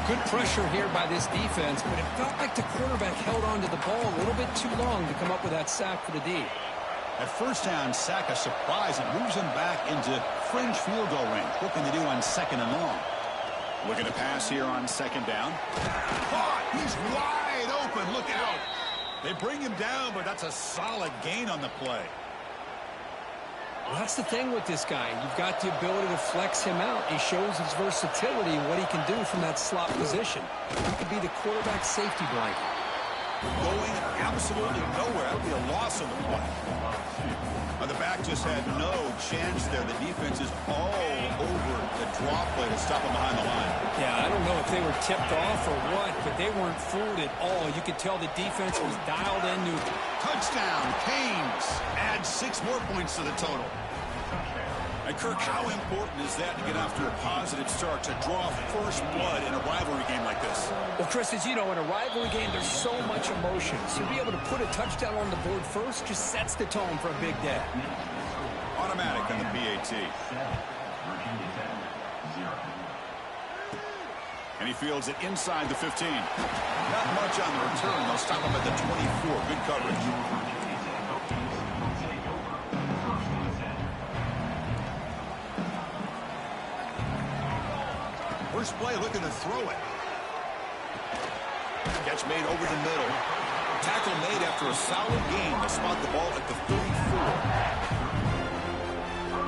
Good pressure here by this defense, but it felt like the quarterback held on to the ball a little bit too long to come up with that sack for the D. At first down, sack a surprise and moves him back into fringe field goal range. What can they do on 2nd and long? Looking to pass here on 2nd down. Caught! He's wide open. Look out! They bring him down, but that's a solid gain on the play. Well, that's the thing with this guy. You've got the ability to flex him out. He shows his versatility and what he can do from that slot position. He could be the quarterback safety blanket. Going absolutely nowhere. That would be a loss on the play. The back just had no chance there. The defense is all over the draw play to stop him behind the line. Yeah, I don't know if they were tipped off or what, but they weren't fooled at all. You could tell the defense was dialed in. Touchdown, Canes. Add 6 more points to the total. And Kirk, how important is that to get off to a positive start, to draw first blood in a rivalry game like this? Well, Chris, as you know, in a rivalry game, there's so much emotion. So to be able to put a touchdown on the board first just sets the tone for a big day. Automatic on the PAT. And he fields it inside the 15. Not much on the return. They'll stop him at the 24. Good coverage. First play, looking to throw it. Catch made over the middle. Tackle made after a solid gain to spot the ball at the 34.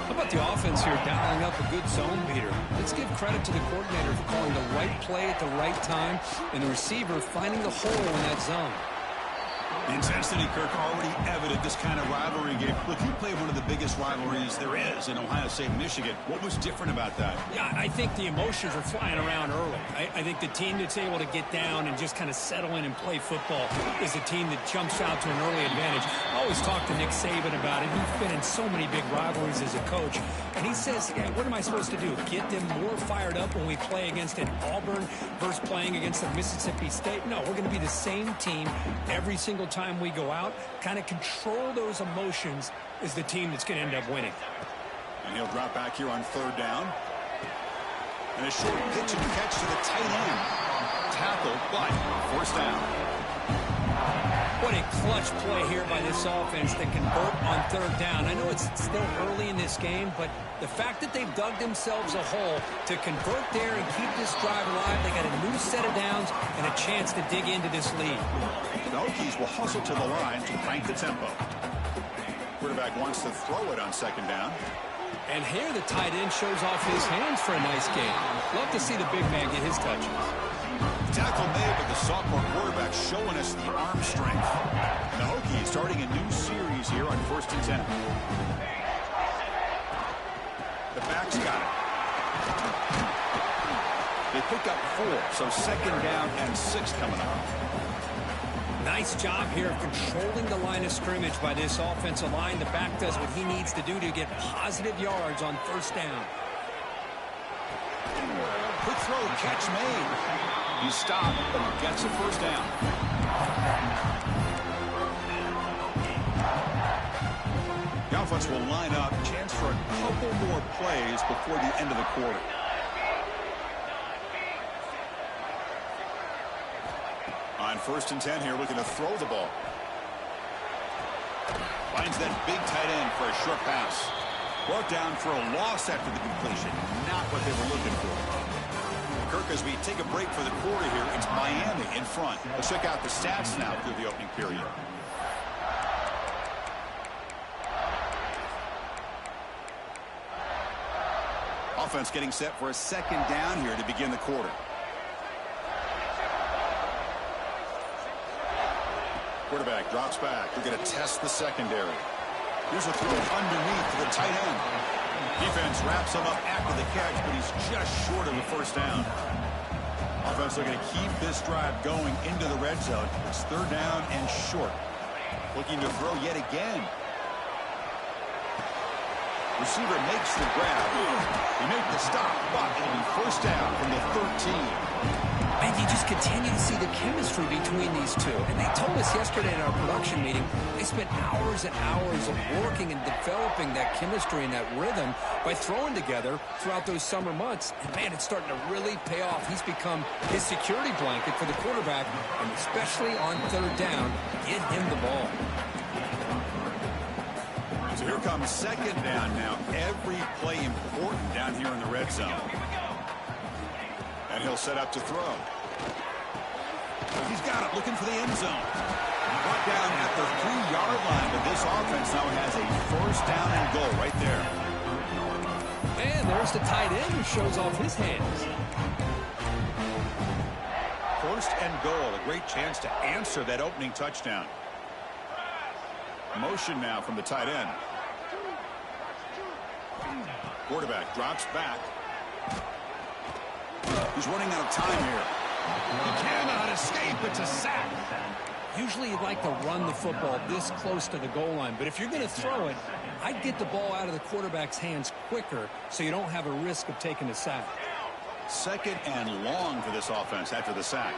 How about the offense here dialing up a good zone beater? Let's give credit to the coordinator for calling the right play at the right time and the receiver finding the hole in that zone. The intensity, Kirk, already evident this kind of rivalry game. Look, you play one of the biggest rivalries there is in Ohio State, Michigan. What was different about that? Yeah, I think the emotions are flying around early. I think the team that's able to get down and just kind of settle in and play football is the team that jumps out to an early advantage. I always talk to Nick Saban about it. He's been in so many big rivalries as a coach. And he says, yeah, what am I supposed to do? Get them more fired up when we play against an Auburn versus playing against a Mississippi State? No, we're going to be the same team every single time we go out. Kind of control those emotions is the team that's going to end up winning. And he'll drop back here on 3rd down. And a short pitch and catch to the tight end. Tackle, but 1st down. What a clutch play here by this offense to convert on 3rd down. I know it's still early in this game, but the fact that they've dug themselves a hole to convert there and keep this drive alive, they got a new set of downs and a chance to dig into this lead. The Hokies will hustle to the line to crank the tempo. Quarterback wants to throw it on 2nd down. And here the tight end shows off his hands for a nice gain. Love to see the big man get his touches. Tackle made, but the sophomore quarterback showing us the arm strength. The Hokies starting a new series here on 1st and 10. The back's got it. They pick up 4, so 2nd down and 6 coming up. Nice job here of controlling the line of scrimmage by this offensive line. The back does what he needs to do to get positive yards on 1st down. Quick throw, catch made. He stopped, but he gets a 1st down. The offense will line up. Chance for a couple more plays before the end of the quarter. On 1st and 10 here, looking to throw the ball. Finds that big tight end for a short pass. Brought down for a loss after the completion. Not what they were looking for. Kirk, as we take a break for the quarter here, it's Miami in front. Let's check out the stats now through the opening period. Offense getting set for a 2nd down here to begin the quarter. Quarterback drops back. They're going to test the secondary. Here's a throw underneath to the tight end. Defense wraps him up after the catch, but he's just short of the 1st down. Offense looking to keep this drive going into the red zone. It's 3rd down and short. Looking to throw yet again. Receiver makes the grab. He made the stop, but it'll be 1st down from the 13. Man, you just continue to see the chemistry between these two. And they told us yesterday in our production meeting, they spent hours and hours of working and developing that chemistry and that rhythm by throwing together throughout those summer months. And, man, it's starting to really pay off. He's become his security blanket for the quarterback, and especially on third down, get him the ball. So here comes second down now. Every play important down here in the red zone. And he'll set up to throw. He's got it, looking for the end zone. Brought down at the 3-yard line, but this offense now has a first down and goal right there. And there's the tight end who shows off his hands. First and goal, a great chance to answer that opening touchdown. Motion now from the tight end. Quarterback drops back. He's running out of time here. He cannot escape. It's a sack. Usually you'd like to run the football this close to the goal line, but if you're going to throw it, I'd get the ball out of the quarterback's hands quicker so you don't have a risk of taking a sack. Second and long for this offense after the sack.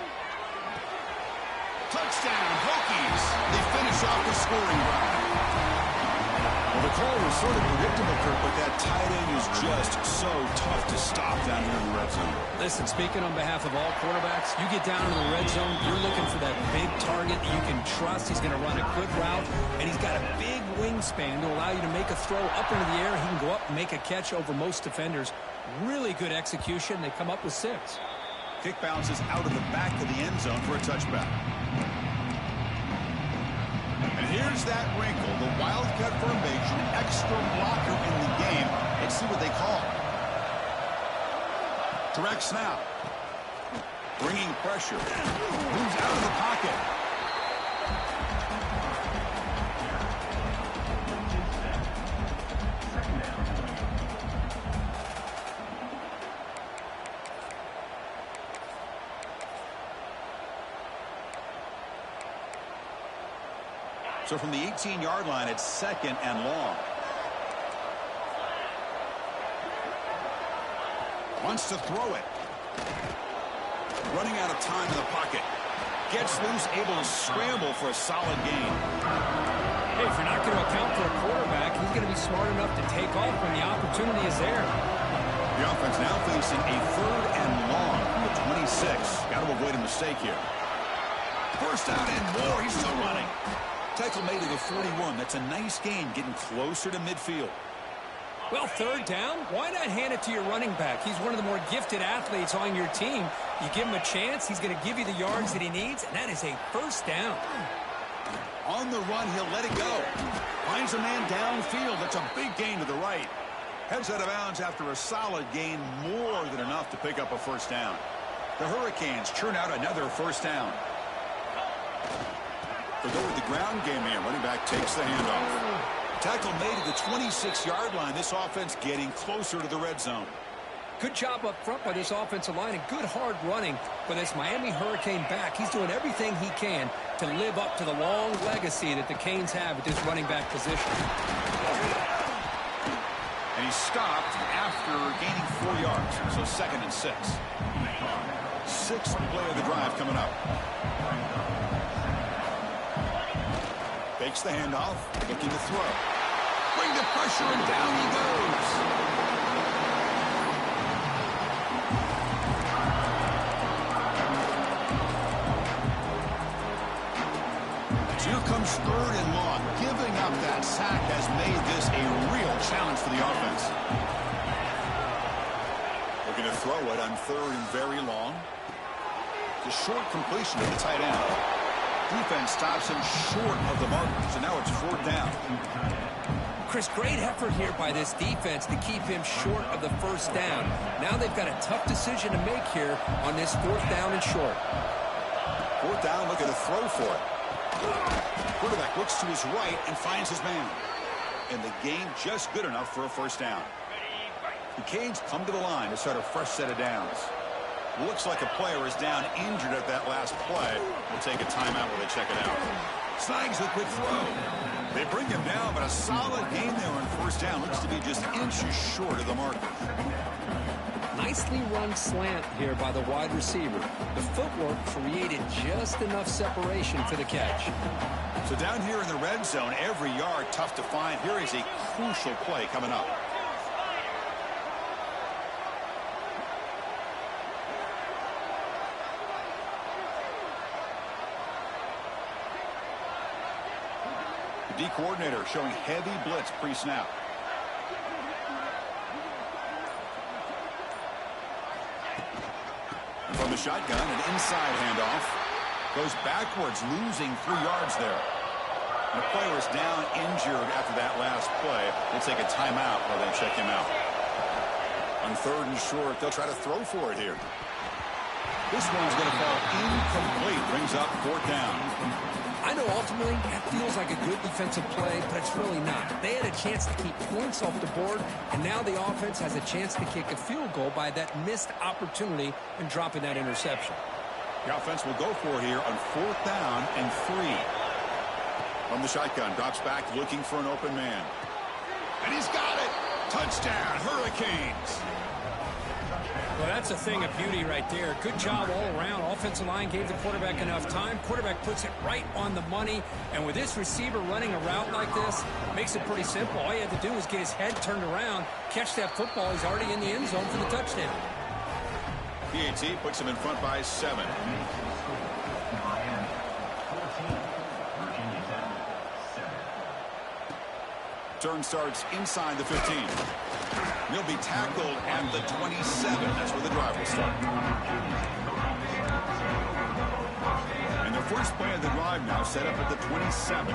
Touchdown, Hokies. They finish off the scoring drive. Well, the call was sort of predictable, Kurt, but that tight end is just so tough to stop down here in the red zone. Listen, speaking on behalf of all quarterbacks, you get down in the red zone, you're looking for that big target that you can trust. He's going to run a quick route, and he's got a big wingspan to allow you to make a throw up into the air. He can go up and make a catch over most defenders. Really good execution. They come up with 6. Kick bounces out of the back of the end zone for a touchback. And here's that wrinkle, the Wildcat formation, extra blocker in the game. Let's see what they call. Direct snap. Bringing pressure. Moves out of the pocket. So from the 18-yard line, it's second and long. Wants to throw it. Running out of time in the pocket. Gets loose, able to scramble for a solid gain. Hey, if you're not going to account for a quarterback, he's going to be smart enough to take off when the opportunity is there. The offense now facing a third and long from the 26. Got to avoid a mistake here. First down and more. He's still running. Tackle made to the 41. That's a nice gain, getting closer to midfield. Well, third down, why not hand it to your running back? He's one of the more gifted athletes on your team. You give him a chance, he's going to give you the yards that he needs, and that is a first down. On the run, he'll let it go. Finds a man downfield. That's a big gain to the right. Heads out of bounds after a solid gain, more than enough to pick up a first down. The Hurricanes churn out another first down. They go with the ground game here. Running back takes the handoff. Tackle made at the 26-yard line. This offense getting closer to the red zone. Good job up front by this offensive line and good hard running for this Miami Hurricane back. He's doing everything he can to live up to the long legacy that the Canes have at this running back position. And he's stopped after gaining 4 yards. So second and 6. Sixth play of the drive coming up. Fakes the handoff, looking to throw. Bring the pressure, and down he goes. So here comes third and long. Giving up that sack has made this a real challenge for the offense. Looking to throw it on third and very long. The short completion to the tight end. Defense stops him short of the mark, so now it's fourth down. Chris, great effort here by this defense to keep him short of the first down. Now they've got a tough decision to make here on this fourth down and short. Fourth down, looking to throw for it. Quarterback looks to his right and finds his man. And the gain just good enough for a first down. The Canes come to the line to start a fresh set of downs. Looks like a player is down injured at that last play. We'll take a timeout while they check it out. Snags a quick throw. They bring him down, but a solid gain there on first down. Looks to be just inches short of the marker. Nicely run slant here by the wide receiver. The footwork created just enough separation for the catch. So down here in the red zone, every yard tough to find. Here is a crucial play coming up. The D coordinator showing heavy blitz pre-snap. From the shotgun, an inside handoff. Goes backwards, losing 3 yards there. And the player is down injured after that last play. We'll take a timeout while they check him out. On 3rd and short, they'll try to throw for it here. This one's going to fall incomplete. Brings up 4th down. I know ultimately that feels like a good defensive play, but it's really not. They had a chance to keep points off the board, and now the offense has a chance to kick a field goal by that missed opportunity and dropping that interception. The offense will go for it here on 4th down and 3. From the shotgun, drops back looking for an open man. And he's got it! Touchdown, Hurricanes! Well, that's a thing of beauty right there. Good job all around. Offensive line gave the quarterback enough time. Quarterback puts it right on the money. And with this receiver running a route like this, makes it pretty simple. All you have to do is get his head turned around, catch that football. He's already in the end zone for the touchdown. PAT puts him in front by 7. Turn starts inside the 15. He'll be tackled at the 27. That's where the drive will start. And the first play of the drive now set up at the 27.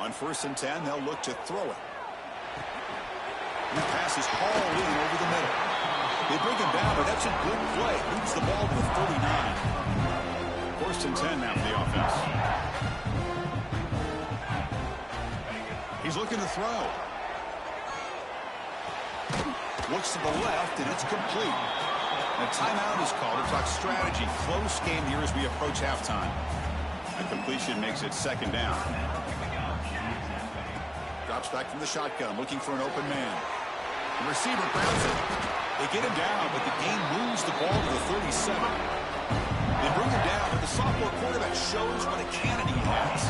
On 1st and 10, they'll look to throw it. The pass is hauled in over the middle. They bring him down, but that's a good play. Moves the ball to the 39. 1st and 10 now for the offense. He's looking to throw. Looks to the left, and it's complete. A timeout is called to talk strategy. Close game here as we approach halftime. A completion makes it 2nd down. Drops back from the shotgun, looking for an open man. The receiver grabs it. They get him down, but the game moves the ball to the 37. They bring him down, but the sophomore quarterback shows what a cannon he has.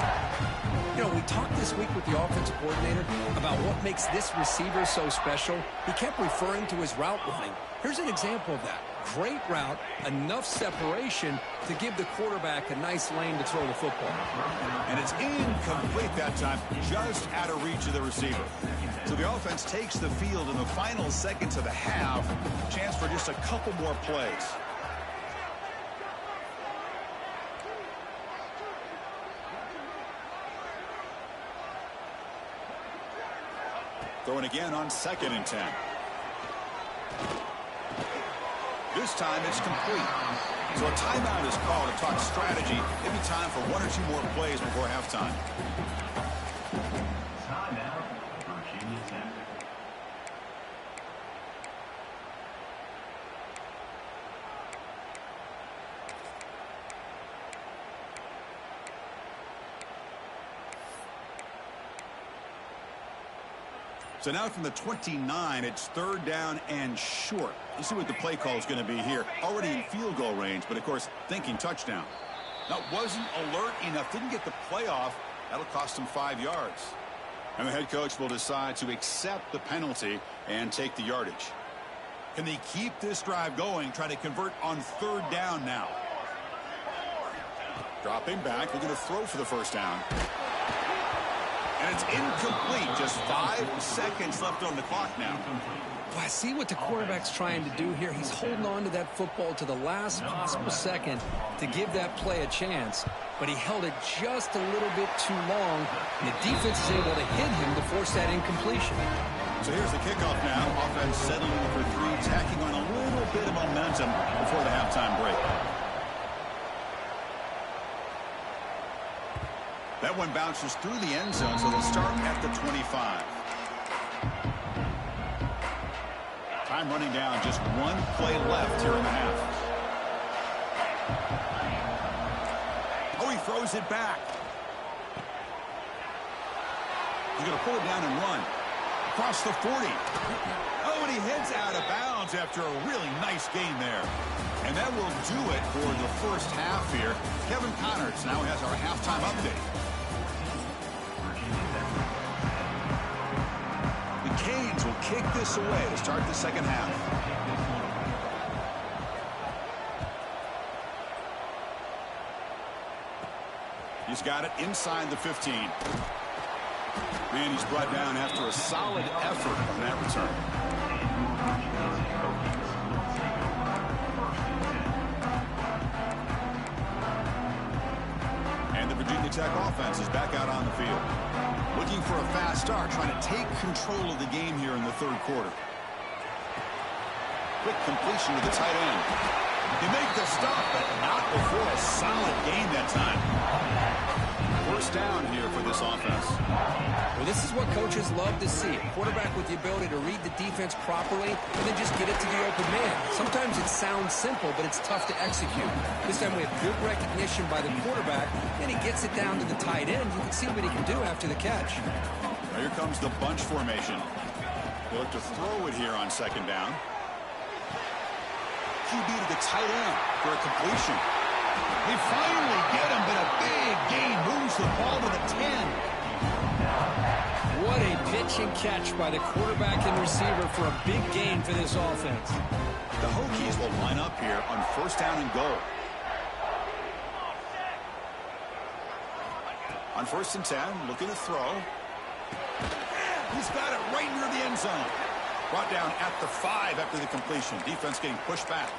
You know, we talked this week with the offensive coordinator about what makes this receiver so special. He kept referring to his route running. Here's an example of that. Great route, enough separation to give the quarterback a nice lane to throw the football. And it's incomplete that time, just out of reach of the receiver. So the offense takes the field in the final seconds of the half. Chance for just a couple more plays. Throwing again on 2nd and 10. This time it's complete. So a timeout is called to talk strategy. Maybe time for 1 or 2 more plays before halftime. So now from the 29, it's 3rd down and short. You see what the play call is going to be here. Already in field goal range, but of course, thinking touchdown. Now, wasn't alert enough, didn't get the play off. That'll cost him 5 yards. And the head coach will decide to accept the penalty and take the yardage. Can they keep this drive going, try to convert on 3rd down now? Dropping back, looking to throw for the 1st down. And it's incomplete. Just 5 seconds left on the clock now. Well, I see what the quarterback's trying to do here. He's holding on to that football to the last possible second to give that play a chance. But he held it just a little bit too long, and the defense is able to hit him to force that incompletion. So here's the kickoff now. Offense settling for 3, tacking on a little bit of momentum before the halftime break. That one bounces through the end zone, so they'll start at the 25. Time running down, just 1 play left here in the half. Oh, he throws it back. He's going to pull it down and run. Across the 40. Oh, and he heads out of bounds after a really nice gain there. And that will do it for the first half here. Kevin Connerts now has our halftime update. The Canes will kick this away to start the second half. He's got it inside the 15. And he's brought down after a solid effort on that return. And the Virginia Tech offense is back out on the field. Looking for a fast start, trying to take control of the game here in the third quarter. Quick completion to the tight end. They make the stop, but not before a solid gain that time. First down here for this offense. Well, this is what coaches love to see. A quarterback with the ability to read the defense properly and then just get it to the open man. Sometimes it sounds simple, but it's tough to execute. This time we have good recognition by the quarterback, and he gets it down to the tight end. You can see what he can do after the catch. Now here comes the bunch formation. They look to throw it here on second down. QB to the tight end for a completion. They finally get him, but a big gain moves the ball to the 10. What a pitch and catch by the quarterback and receiver for a big gain for this offense. The Hokies will line up here on first down and goal. On first and 10, looking to throw. He's got it right near the end zone. Brought down at the 5 after the completion. Defense getting pushed back.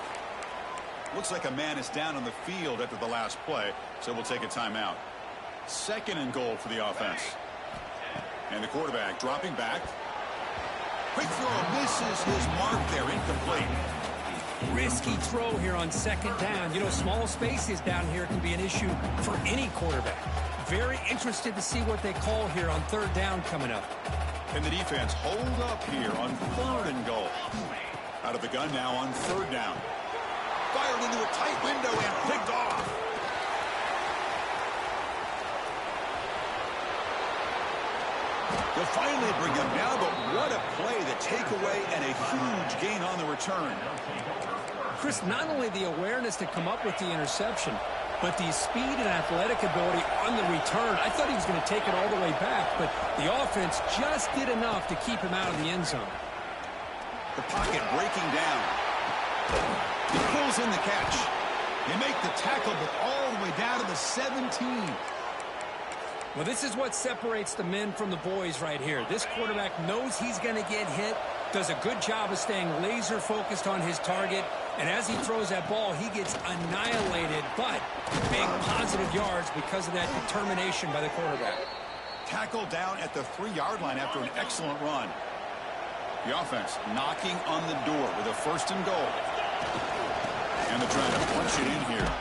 Looks like a man is down on the field after the last play, so we'll take a timeout. Second and goal for the offense. And the quarterback dropping back. Quick throw, misses his mark there, incomplete. Risky throw here on second down. You know, small spaces down here can be an issue for any quarterback. Very interested to see what they call here on third down coming up. And the defense hold up here on third and goal. Out of the gun now on third down. Fired into a tight window and picked off. They'll finally bring him down, but what a play, the takeaway, and a huge gain on the return. Chris, not only the awareness to come up with the interception, but the speed and athletic ability on the return. I thought he was going to take it all the way back, but the offense just did enough to keep him out of the end zone. The pocket breaking down. He pulls in the catch. They make the tackle, but all the way down to the 17. Well, this is what separates the men from the boys right here. This quarterback knows he's going to get hit, does a good job of staying laser focused on his target, and as he throws that ball, he gets annihilated, but big positive yards because of that determination by the quarterback. Tackle down at the 3-yard line after an excellent run. The offense knocking on the door with a first and goal. And they're trying to punch it in here.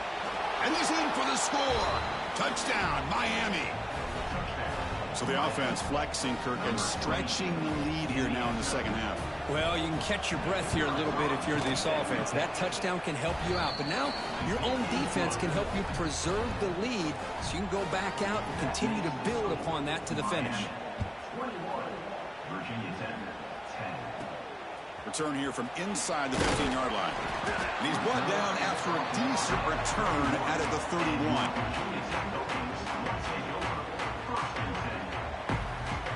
And he's in for the score. Touchdown, Miami. So the offense flexing, Kirk, and stretching the lead here now in the second half. Well, you can catch your breath here a little bit if you're this offense. That touchdown can help you out. But now your own defense can help you preserve the lead so you can go back out and continue to build upon that to the finish. Return here from inside the 15-yard line. And he's brought down after a decent return out of the 31.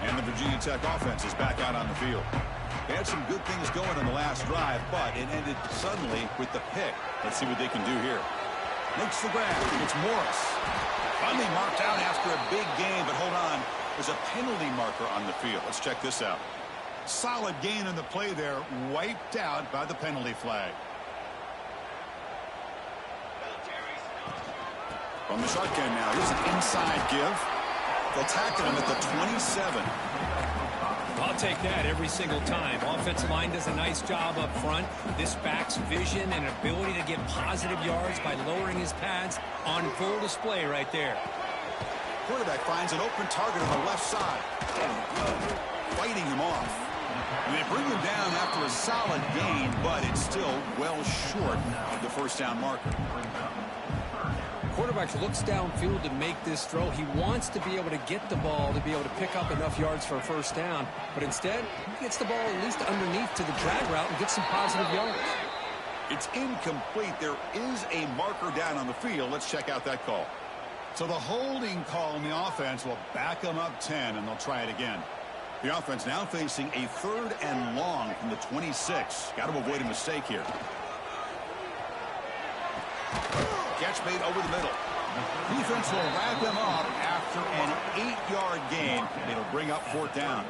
And the Virginia Tech offense is back out on the field. They had some good things going on the last drive, but it ended suddenly with the pick. Let's see what they can do here. Makes the grab. It's Morris. Finally marked out after a big game, but hold on. There's a penalty marker on the field. Let's check this out. Solid gain in the play there, wiped out by the penalty flag. From the shotgun now, here's an inside give. They'll tackle him at the 27. I'll take that every single time. Offensive line does a nice job up front. This back's vision and ability to get positive yards by lowering his pads on full display right there. Quarterback finds an open target on the left side. Fighting him off. And they bring him down after a solid gain, but it's still well short of the first down marker. Quarterback looks downfield to make this throw. He wants to be able to get the ball to be able to pick up enough yards for a first down. But instead, he gets the ball at least underneath to the drag route and gets some positive yards. It's incomplete. There is a marker down on the field. Let's check out that call. So the holding call in the offense will back them up 10, and they'll try it again. The offense now facing a 3rd and long from the 26. Got to avoid a mistake here. Catch made over the middle. Defense will wrap him up after an 8-yard gain. It'll bring up 4th down.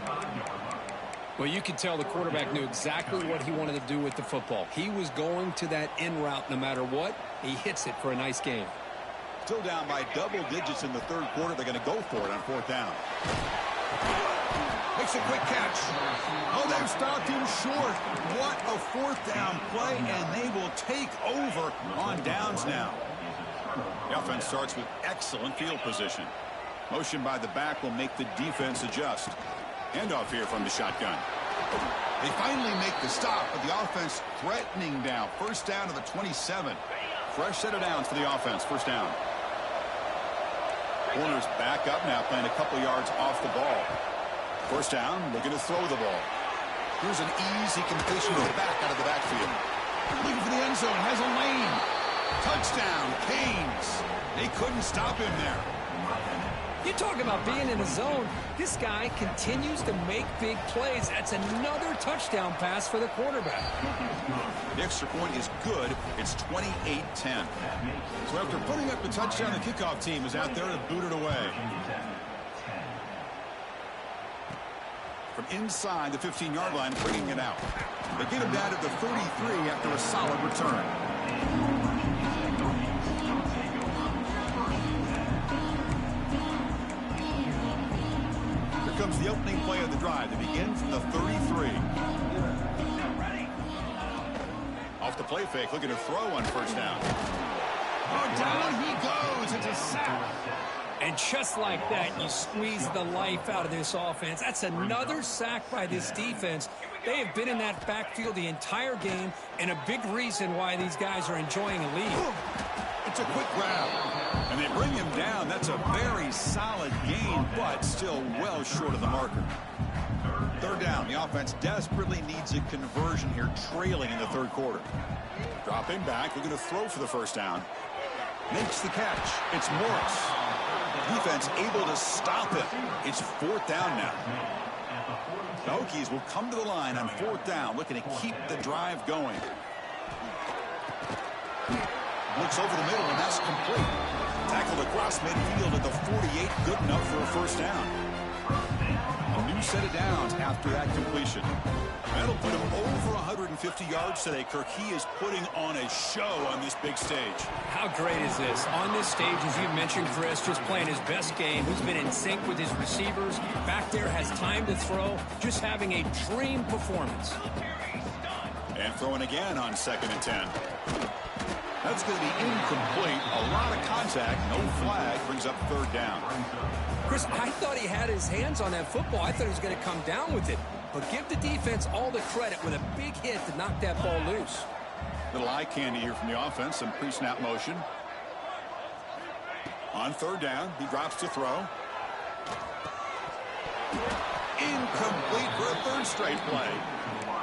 Well, you could tell the quarterback knew exactly what he wanted to do with the football. He was going to that in route no matter what. He hits it for a nice gain. Still down by double digits in the 3rd quarter. They're going to go for it on 4th down. Makes a quick catch. Oh, they've stopped him short. What a 4th down play, and they will take over on downs now. The offense starts with excellent field position. Motion by the back will make the defense adjust. Handoff here from the shotgun. They finally make the stop, but the offense threatening down. First down to the 27. Fresh set of downs for the offense. First down. Corners back up now, playing a couple yards off the ball. First down, looking to throw the ball. Here's an easy completion to the back out of the backfield. Looking for the end zone, has a lane. Touchdown, Canes. They couldn't stop him there. You talk about being in a zone. This guy continues to make big plays. That's another touchdown pass for the quarterback. The extra point is good. It's 28-10. So after putting up the touchdown, the kickoff team is out there to boot it away. From inside the 15-yard line, bringing it out. They get him down to the 33 after a solid return. Here comes the opening play of the drive. They begin from the 33. Off the play fake, looking to throw on first down. Oh, down he goes. It's a sack. And just like that, you squeeze the life out of this offense. That's another sack by this defense. They have been in that backfield the entire game, and a big reason why these guys are enjoying a lead. It's a quick grab, and they bring him down. That's a very solid gain, but still well short of the marker. 3rd down. The offense desperately needs a conversion here, trailing in the 3rd quarter. Dropping back, looking to throw for the first down. Makes the catch. It's Morris. Defense able to stop him. It's 4th down now. The Hokies will come to the line on 4th down, looking to keep the drive going. Looks over the middle, and that's complete. Tackled across midfield at the 48, good enough for a first down. A new set of downs after that completion. That'll put him over 150 yards today. Kirk, he is putting on a show on this big stage. How great is this? On this stage, as you mentioned, Chris, just playing his best game. He's been in sync with his receivers. Back there, has time to throw. Just having a dream performance. And throwing again on 2nd and 10. That's going to be incomplete. A lot of contact. No flag. Brings up 3rd down. Chris, I thought he had his hands on that football. I thought he was going to come down with it. But give the defense all the credit with a big hit to knock that ball loose. Little eye candy here from the offense. Some pre-snap motion. On 3rd down, he drops to throw. Incomplete for a 3rd straight play.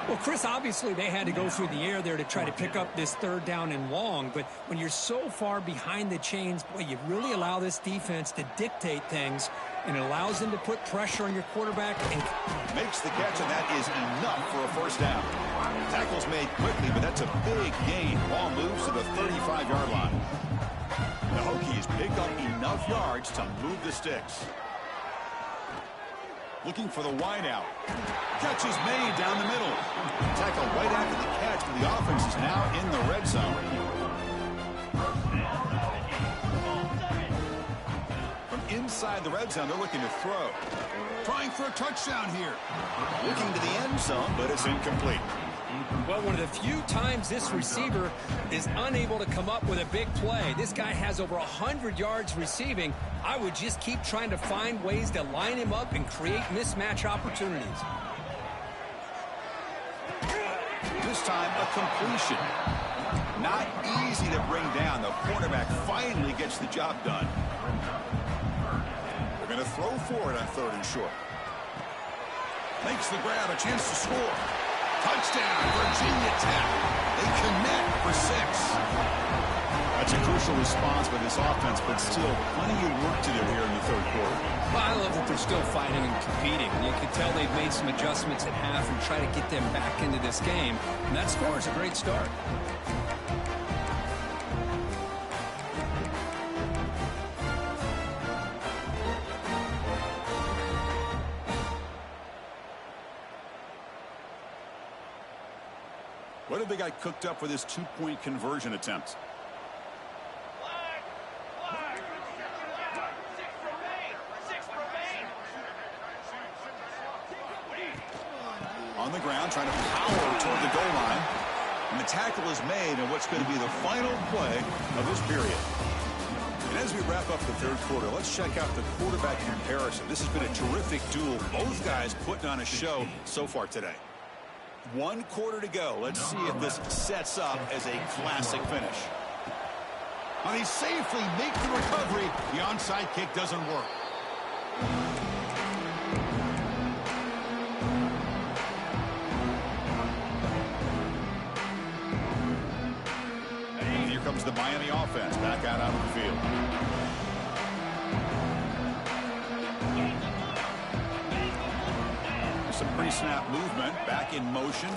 Well, Chris, obviously they had to go through the air there to try to pick up this 3rd down and long. But when you're so far behind the chains, boy, you really allow this defense to dictate things. And it allows them to put pressure on your quarterback. And makes the catch, and that is enough for a first down. Tackle's made quickly, but that's a big gain. Ball moves to the 35-yard line. The Hokies pick up enough yards to move the sticks. Looking for the wideout. Catch is made down the middle. Tackle right after the catch, but the offense is now in the red zone. From inside the red zone, they're looking to throw. Trying for a touchdown here. Looking to the end zone, but it's incomplete. Well, one of the few times this receiver is unable to come up with a big play. This guy has over 100 yards receiving. I would just keep trying to find ways to line him up and create mismatch opportunities. This time, a completion. Not easy to bring down. The quarterback finally gets the job done. They're going to throw for it on 3rd and short. Makes the grab, a chance to score. Touchdown, Virginia Tech. They connect for 6. That's a crucial response by this offense, but still plenty of work to do here in the 3rd quarter. Well, I love that they're still fighting and competing. You can tell they've made some adjustments at half and try to get them back into this game. And that score is a great start. What have they got cooked up for this 2-point conversion attempt? On the ground, trying to power toward the goal line. And the tackle is made in what's going to be the final play of this period. And as we wrap up the 3rd quarter, let's check out the quarterback comparison. This has been a terrific duel. Both guys putting on a show so far today. 1 quarter to go. Let's see if this sets up as a classic finish. And he safely makes the recovery. The onside kick doesn't work. And here comes the Miami offense back out on the field. Some pre-snap movement, back in motion.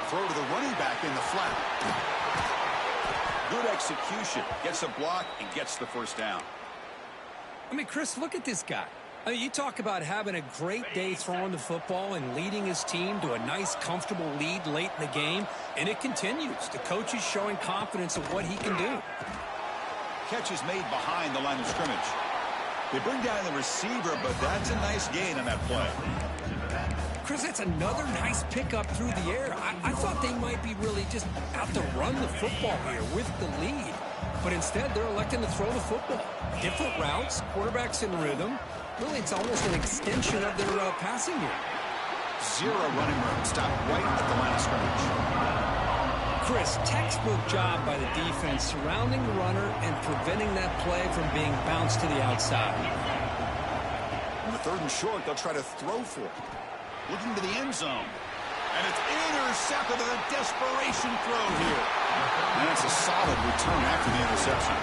Throw to the running back in the flat. Good execution. Gets a block and gets the first down. I mean, Chris, look at this guy. I mean, you talk about having a great day throwing the football and leading his team to a nice, comfortable lead late in the game, and it continues. The coach is showing confidence of what he can do. Catch is made behind the line of scrimmage. They bring down the receiver, but that's a nice gain on that play. Chris, that's another nice pickup through the air. I thought they might be really just out to run the football here with the lead. But instead, they're electing to throw the football. Different routes, quarterbacks in rhythm. Really, it's almost an extension of their passing game. 0 running room. Stop right at the line of scrimmage. Chris, textbook job by the defense surrounding the runner and preventing that play from being bounced to the outside. On the 3rd and short, they'll try to throw for it. Looking to the end zone. And it's intercepted with a desperation throw here. And it's a solid return after the interception.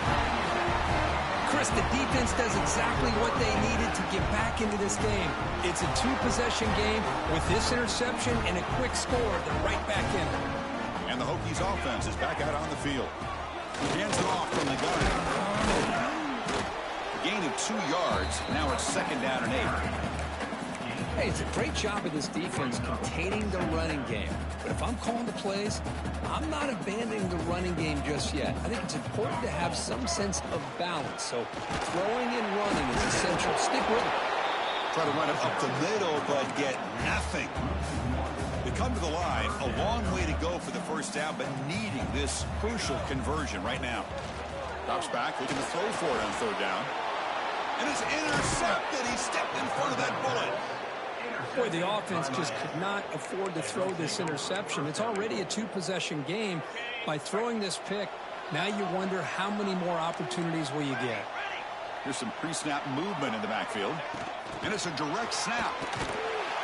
Chris, the defense does exactly what they needed to get back into this game. It's a 2-possession game. With this interception and a quick score, they're right back in it. And the Hokies offense is back out on the field. Hands it off from the gun. Gain of 2 yards. Now it's 2nd down and 8. Hey, it's a great job of this defense containing the running game. But if I'm calling the plays, I'm not abandoning the running game just yet. I think it's important to have some sense of balance. So throwing and running is essential. Stick with it. Try to run it up the middle, but get nothing. They come to the line, a long way to go for the first down, but needing this crucial conversion right now. Drops back, looking to throw for it on 3rd down. And it's intercepted. He stepped in front of that bullet. Boy, the offense just could not afford to throw this interception. It's already a 2-possession game. By throwing this pick, now you wonder how many more opportunities will you get. Here's some pre-snap movement in the backfield. And it's a direct snap.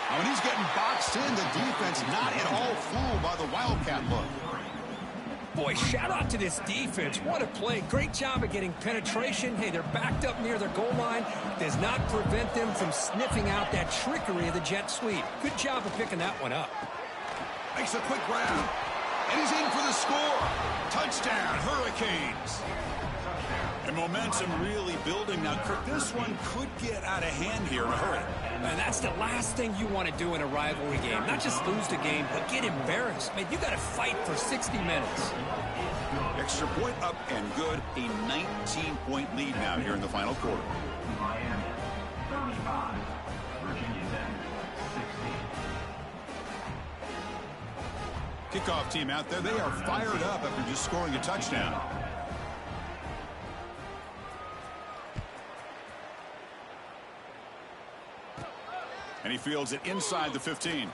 Now, when he's getting boxed in, the defense not at all fooled by the Wildcat look. Boy, shout out to this defense. What a play. Great job of getting penetration. Hey, they're backed up near their goal line. Does not prevent them from sniffing out that trickery of the jet sweep. Good job of picking that one up. Makes a quick grab. And he's in for the score. Touchdown, Hurricanes. And momentum really building. Now, Kirk, this one could get out of hand here in a hurry. And that's the last thing you want to do in a rivalry game. Not just lose the game, but get embarrassed. Man, you got to fight for 60 minutes. Extra point up and good. A 19-point lead now here in the final quarter. Miami 35, Virginia Tech 16. Kickoff team out there. They are fired up after just scoring a touchdown. And he fields it inside the 15.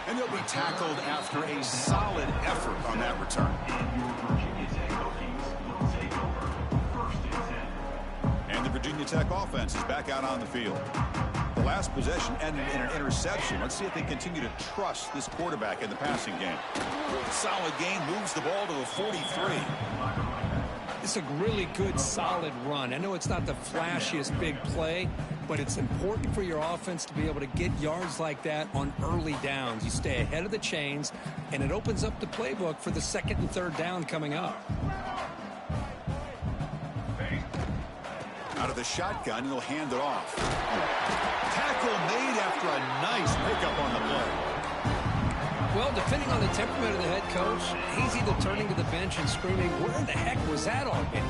And he'll be tackled after a solid effort on that return. And the Virginia Tech offense is back out on the field. The last possession ended in an interception. Let's see if they continue to trust this quarterback in the passing game. Solid gain, moves the ball to the 43. It's a really good, solid run. I know it's not the flashiest big play, but it's important for your offense to be able to get yards like that on early downs. You stay ahead of the chains, and it opens up the playbook for the second and third down coming up. Out of the shotgun, he'll hand it off. Tackle made after a nice pickup on the play. Well, depending on the temperament of the head coach, he's either turning to the bench and screaming, where the heck was that all game?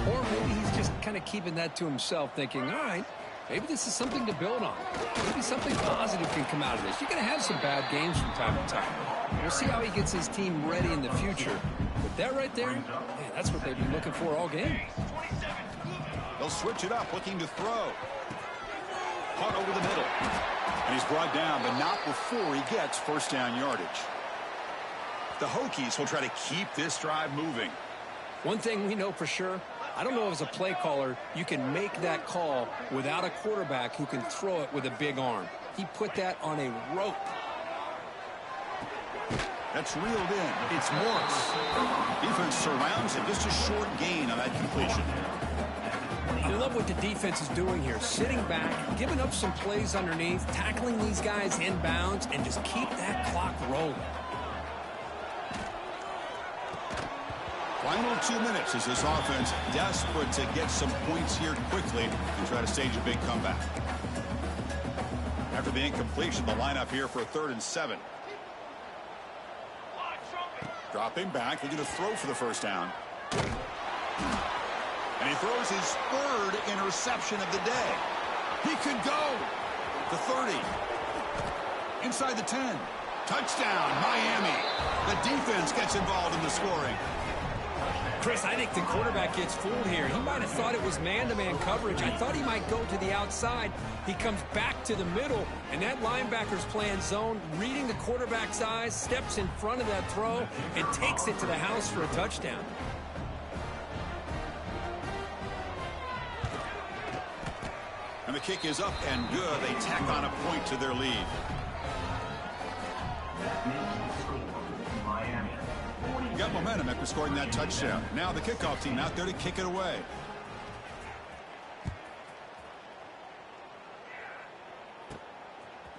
Or maybe he's just kind of keeping that to himself, thinking, all right, maybe this is something to build on. Maybe something positive can come out of this. You're going to have some bad games from time to time. We'll see how he gets his team ready in the future. But that right there, man, that's what they've been looking for all game. They'll switch it up, looking to throw. Caught over the middle. And he's brought down, but not before he gets first down yardage. The Hokies will try to keep this drive moving. One thing we know for sure, I don't know as a play caller, you can make that call without a quarterback who can throw it with a big arm. He put that on a rope. That's reeled in. It's Morris. Defense surrounds him. Just a short gain on that completion. I love what the defense is doing here. Sitting back, giving up some plays underneath, tackling these guys inbounds, and just keep that clock rolling. Final 2 minutes as this offense desperate to get some points here quickly and try to stage a big comeback. After the incompletion, the lineup here for a 3rd and 7. Dropping back, looking to throw for the first down. And he throws his 3rd interception of the day. He could go. The 30. Inside the 10. Touchdown, Miami. The defense gets involved in the scoring. Chris, I think the quarterback gets fooled here. He might have thought it was man-to-man coverage. I thought he might go to the outside. He comes back to the middle, and that linebacker's playing zone, reading the quarterback's eyes, steps in front of that throw, and takes it to the house for a touchdown. And the kick is up and good. They tack on a point to their lead. Got momentum after scoring that touchdown. Now the kickoff team out there to kick it away.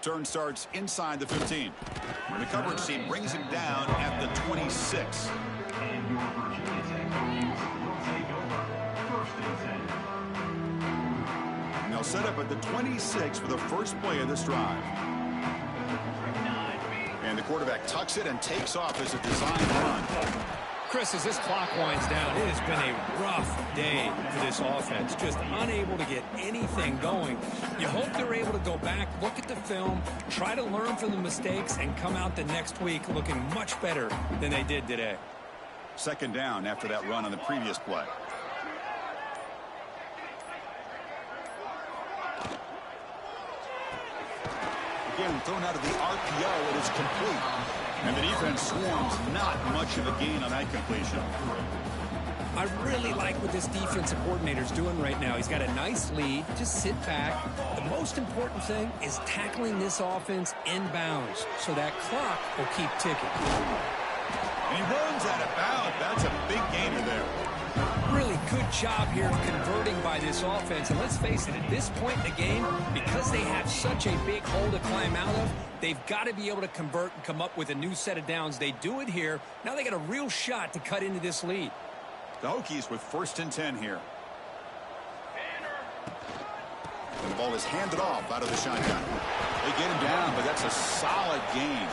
Turn starts inside the 15. And the coverage team brings him down at the 26. And your Virginia Tech Hokies will take over 1st and 10. And they'll set up at the 26 for the first play of this drive. And the quarterback tucks it and takes off as a designed run. Chris, as this clock winds down, it has been a rough day for this offense. Just unable to get anything going. You hope they're able to go back, look at the film, try to learn from the mistakes, and come out the next week looking much better than they did today. 2nd down after that run on the previous play. Again, thrown out of the RPO, it is complete. And the defense swarms, not much of a gain on that completion. I really like what this defensive coordinator's doing right now. He's got a nice lead. Just sit back. The most important thing is tackling this offense inbounds so that clock will keep ticking. And he runs out of bounds. That's a big gainer there. Really good job here of converting by this offense. And let's face it, at this point in the game, because they have such a big hole to climb out of, they've got to be able to convert and come up with a new set of downs. They do it here. Now they got a real shot to cut into this lead. The Hokies with 1st and 10 here. And the ball is handed off out of the shotgun. They get him down, but that's a solid gain.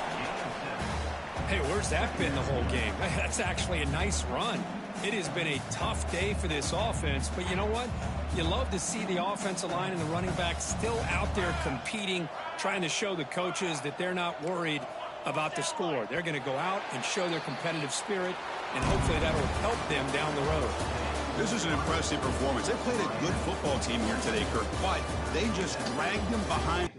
Hey, where's that been the whole game? That's actually a nice run. It has been a tough day for this offense, but you know what? You love to see the offensive line and the running back still out there competing, trying to show the coaches that they're not worried about the score. They're going to go out and show their competitive spirit, and hopefully that will help them down the road. This is an impressive performance. They played a good football team here today, Kirk, but they just dragged them behind.